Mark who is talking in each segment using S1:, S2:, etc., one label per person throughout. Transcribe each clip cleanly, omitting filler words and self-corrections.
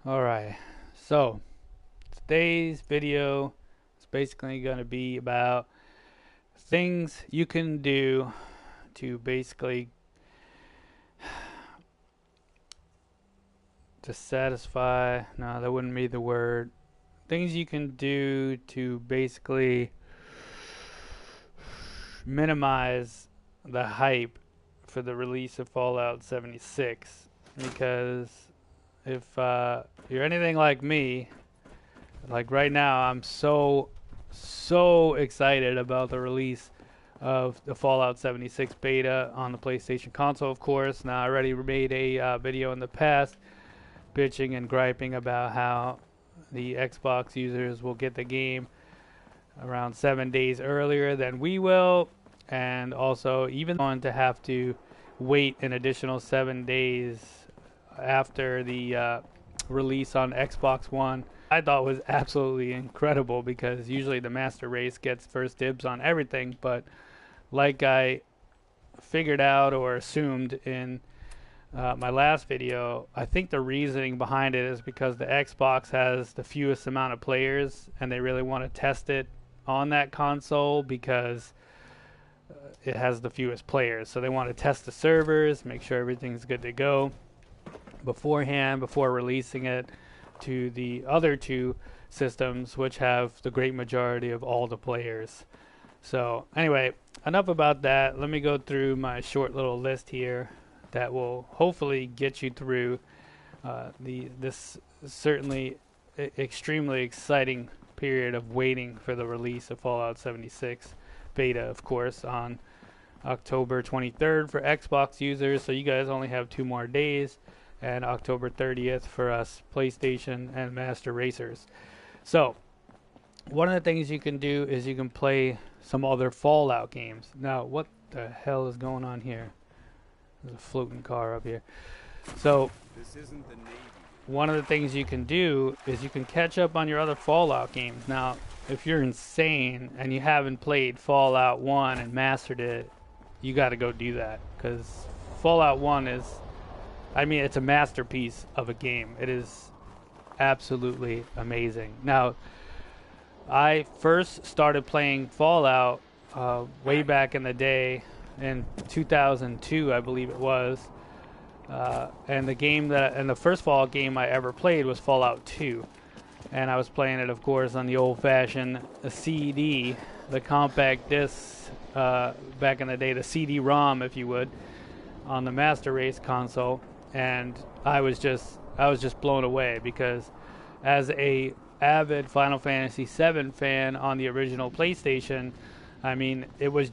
S1: Alright, so today's video is basically going to be about things you can do to basically to satisfy, no, that wouldn't be the word. Things you can do to basically minimize the hype for the release of Fallout 76. Because if you're anything like me, like right now, I'm so excited about the release of the Fallout 76 beta on the PlayStation console, of course. Now, I already made a video in the past bitching and griping about how the Xbox users will get the game around 7 days earlier than we will, and also even going to have to wait an additional 7 days after the release on Xbox One. I thought was absolutely incredible because usually the master race gets first dibs on everything, but like I figured out or assumed in my last video, I think the reasoning behind it is because the Xbox has the fewest amount of players and they really want to test it on that console because it has the fewest players. So they want to test the servers, make sure everything's good to go beforehand, before releasing it to the other two systems, which have the great majority of all the players. So anyway, enough about that. Let me go through my short little list here that will hopefully get you through this certainly extremely exciting period of waiting for the release of Fallout 76 beta, of course, on October 23rd for Xbox users. So you guys only have 2 more days, and October 30th for us PlayStation and Master Racers. So one of the things you can do is you can play some other Fallout games. Now, what the hell is going on here? There's a floating car up here. So
S2: This isn't the Navy.
S1: one of the things you can do is you can catch up on your other Fallout games. Now, if you're insane and you haven't played Fallout 1 and mastered it, you got to go do that, because Fallout 1 is, I mean, it's a masterpiece of a game. It is absolutely amazing. Now, I first started playing Fallout way back in the day in 2002, I believe it was. And the first Fallout game I ever played was Fallout 2. And I was playing it, of course, on the old-fashioned CD, the compact disc, back in the day, the CD-ROM, if you would, on the Master Race console. And I was just blown away, because as a avid Final Fantasy VII fan on the original PlayStation, I mean, it was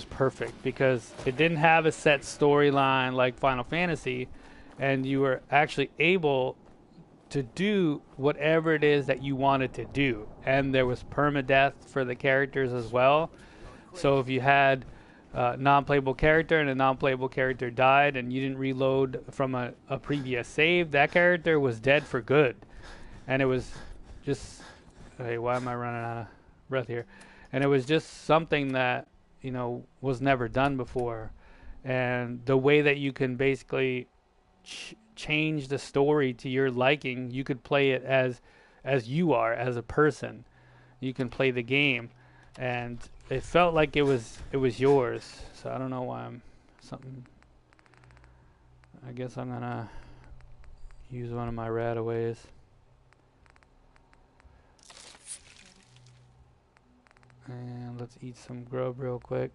S1: perfect, because it didn't have a set storyline like Final Fantasy, and you were actually able to do whatever it is that you wanted to do. And there was permadeath for the characters as well. So if you had a non-playable character and a non-playable character died and you didn't reload from a previous save, that character was dead for good. And it was just, hey, why am I running out of breath here? And it was just something that, you know, was never done before. And the way that you can basically change the story to your liking, you could play it as you are, as a person. You can play the game, and it felt like it was yours. So I don't know why I guess I'm gonna use one of my radaways. And let's eat some grub real quick.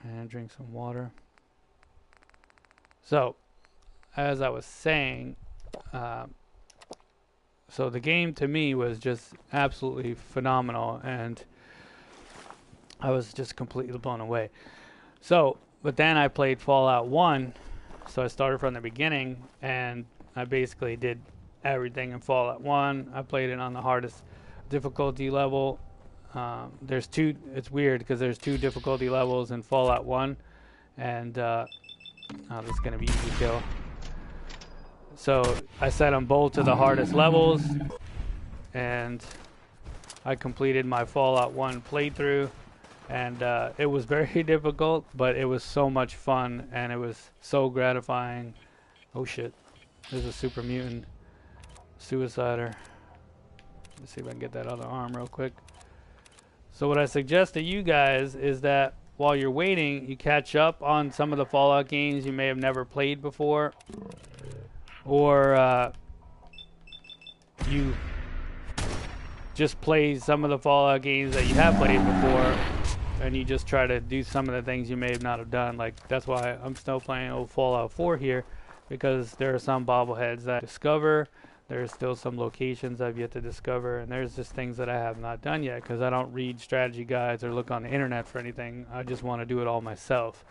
S1: And drink some water. So, as I was saying, so the game to me was just absolutely phenomenal, and I was just completely blown away. So, but then I played Fallout 1, so I started from the beginning, and I basically did everything in Fallout 1. I played it on the hardest difficulty level. There's 2, it's weird because there's 2 difficulty levels in Fallout 1, and oh, this is going to be easy kill. So I set them both to the hardest levels, and I completed my Fallout 1 playthrough, And it was very difficult, but it was so much fun, and it was so gratifying. Oh shit, there's a super mutant suicider. Let's see if I can get that other arm real quick. So what I suggest to you guys is that while you're waiting, you catch up on some of the Fallout games you may have never played before, or you just play some of the Fallout games that you have played before, and you just try to do some of the things you may have not have done. Like, that's why I'm still playing old Fallout 4 here, because there are some bobbleheads that I discover. There's still some locations I've yet to discover, and there's just things that I have not done yet because I don't read strategy guides or look on the internet for anything. I just want to do it all myself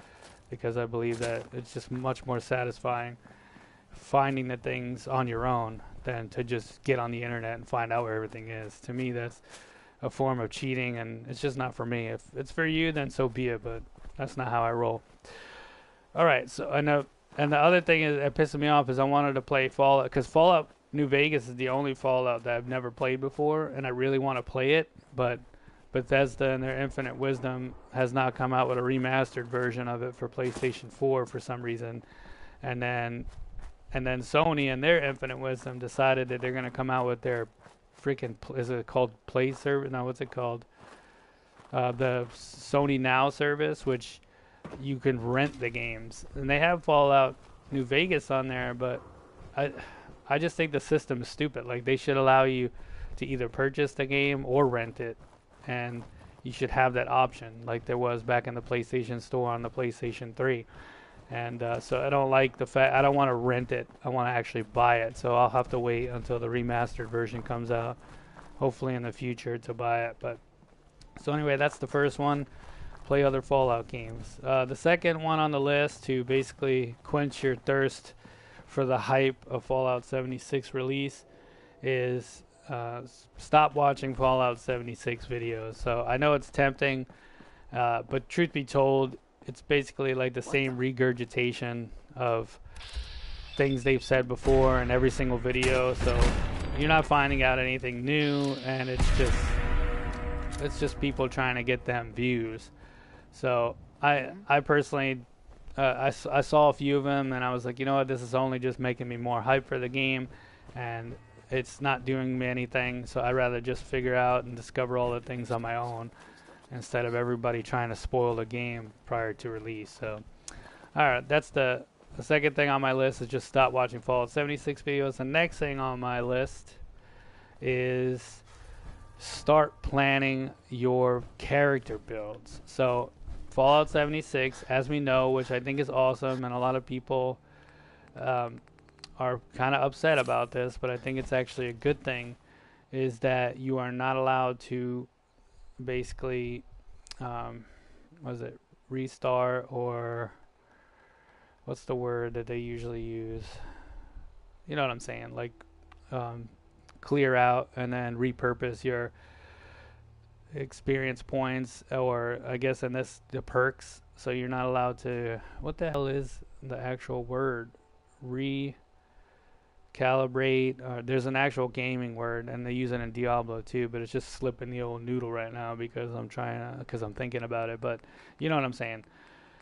S1: because I believe that it's just much more satisfying finding the things on your own than to just get on the internet and find out where everything is. To me, that's a form of cheating, and it's just not for me. If it's for you, then so be it, but that's not how I roll. All right, so I know, and the other thing is that pisses me off is I wanted to play Fallout, because Fallout New Vegas is the only Fallout that I've never played before, and I really want to play it, but Bethesda in their infinite wisdom has not come out with a remastered version of it for PlayStation 4 for some reason. And then Sony in their infinite wisdom decided that they're going to come out with their freaking, is it called Play service? No, what's it called? The Sony Now service, which you can rent the games. And they have Fallout New Vegas on there, but I just think the system is stupid. Like, they should allow you to either purchase the game or rent it, and you should have that option like there was back in the PlayStation Store on the PlayStation 3. And so I don't like the fact, I don't want to rent it. I want to actually buy it. So I'll have to wait until the remastered version comes out, hopefully in the future, to buy it. But so anyway, that's the first one. Play other Fallout games. The second one on the list, to basically quench your thirst for the hype of Fallout 76 release, is stop watching Fallout 76 videos. So I know it's tempting, but truth be told, it's basically like the same regurgitation of things they've said before in every single video. So you're not finding out anything new, and it's just people trying to get them views. So I personally I saw a few of them, and I was like, you know what, this is only just making me more hype for the game, and it's not doing me anything. So I'd rather just figure out and discover all the things on my own instead of everybody trying to spoil the game prior to release. So alright, that's the second thing on my list, is just stop watching Fallout 76 videos. The next thing on my list is start planning your character builds. So Fallout 76, as we know, which I think is awesome, and a lot of people are kind of upset about this, but I think it's actually a good thing, is that you are not allowed to basically, restart, or what's the word that they usually use? You know what I'm saying? Like, clear out and then repurpose your experience points, or I guess in this, the perks. So you're not allowed to, what the hell is the actual word? Recalibrate. There's an actual gaming word, and they use it in Diablo too, but it's just slipping the old noodle right now because I'm thinking about it. But you know what I'm saying.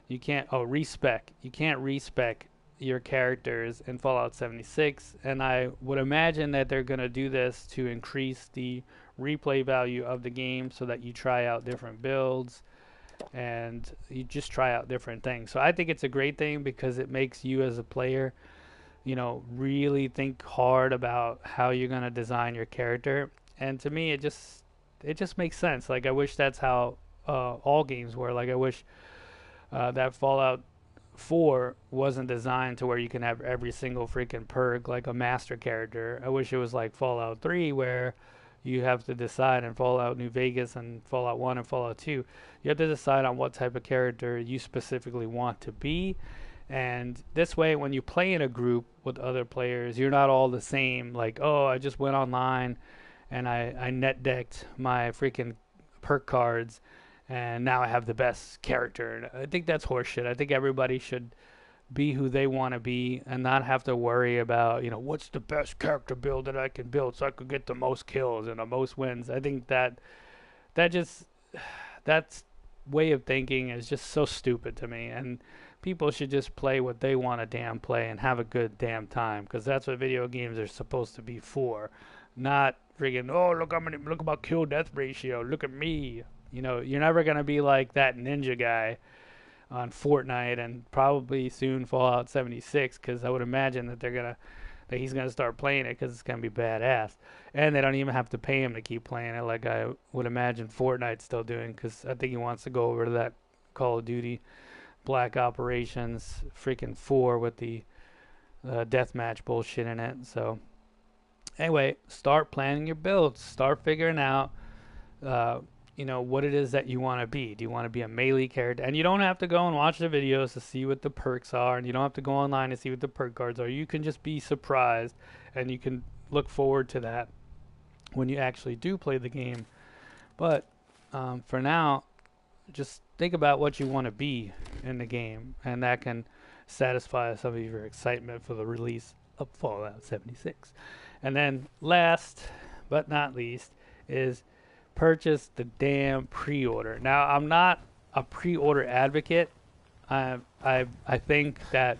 S1: You can't, respec. You can't respec your characters in Fallout 76, and I would imagine that they're going to do this to increase the replay value of the game, so that you try out different builds and you just try out different things. So I think it's a great thing, because it makes you as a player, really think hard about how you're going to design your character. And to me, it just makes sense. Like, I wish that's how all games were. Like, I wish that Fallout 4 wasn't designed to where you can have every single freaking perk like a master character. I wish it was like Fallout 3, where you have to decide, in Fallout New Vegas and Fallout 1 and Fallout 2, you have to decide on what type of character you specifically want to be. And this way, when you play in a group with other players, you're not all the same. Like, oh, I just went online and I net decked my freaking perk cards, and now I have the best character. And I think that's horseshit. I think everybody should be who they want to be and not have to worry about, what's the best character build that I can build so I could get the most kills and the most wins. I think that's way of thinking is just so stupid to me. And people should just play what they want to damn play and have a good damn time, because that's what video games are supposed to be for. Not freaking, oh, look at my kill death ratio, look at me. You know, you're never gonna be like that ninja guy on Fortnite, and probably soon Fallout 76, because I would imagine that he's gonna start playing it because it's gonna be badass, and they don't even have to pay him to keep playing it, like I would imagine Fortnite's still doing, because I think he wants to go over to that Call of Duty Black Operations freaking 4 with the deathmatch bullshit in it. So anyway, start planning your builds, start figuring out what it is that you want to be. Do you want to be a melee character? And you don't have to go and watch the videos to see what the perks are, and you don't have to go online to see what the perk cards are. You can just be surprised, and you can look forward to that when you actually do play the game. But for now, just think about what you want to be in the game, and that can satisfy some of your excitement for the release of Fallout 76. And then last but not least is purchase the damn pre-order. Now, I'm not a pre-order advocate. I think that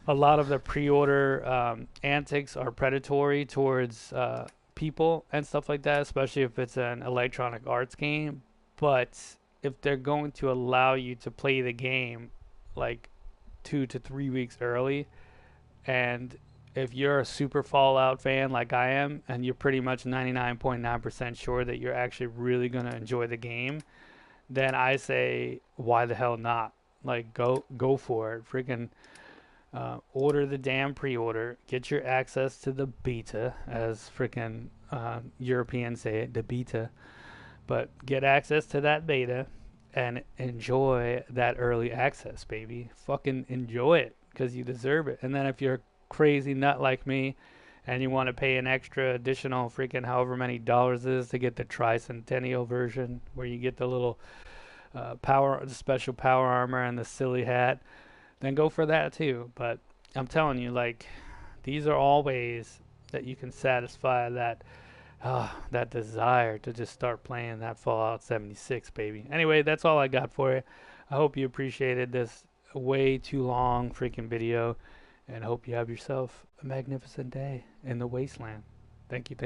S1: a lot of the pre-order antics are predatory towards people and stuff like that, especially if it's an Electronic Arts game. But if they're going to allow you to play the game like 2 to 3 weeks early, and if you're a super Fallout fan like I am, and you're pretty much 99.9% sure that you're actually really going to enjoy the game, then I say, why the hell not? Like, go for it. Freaking order the damn pre-order. Get your access to the beta, as freaking Europeans say it, the beta. But get access to that beta and enjoy that early access, baby. Fucking enjoy it, because you deserve it. And then if you're crazy nut like me and you want to pay an extra additional freaking however many dollars it is to get the tricentennial version, where you get the little the special power armor and the silly hat, then go for that too. But I'm telling you, like, these are all ways that you can satisfy that desire to just start playing that Fallout 76, baby. Anyway, that's all I got for you. I hope you appreciated this way too long freaking video, and hope you have yourself a magnificent day in the wasteland. Thank you.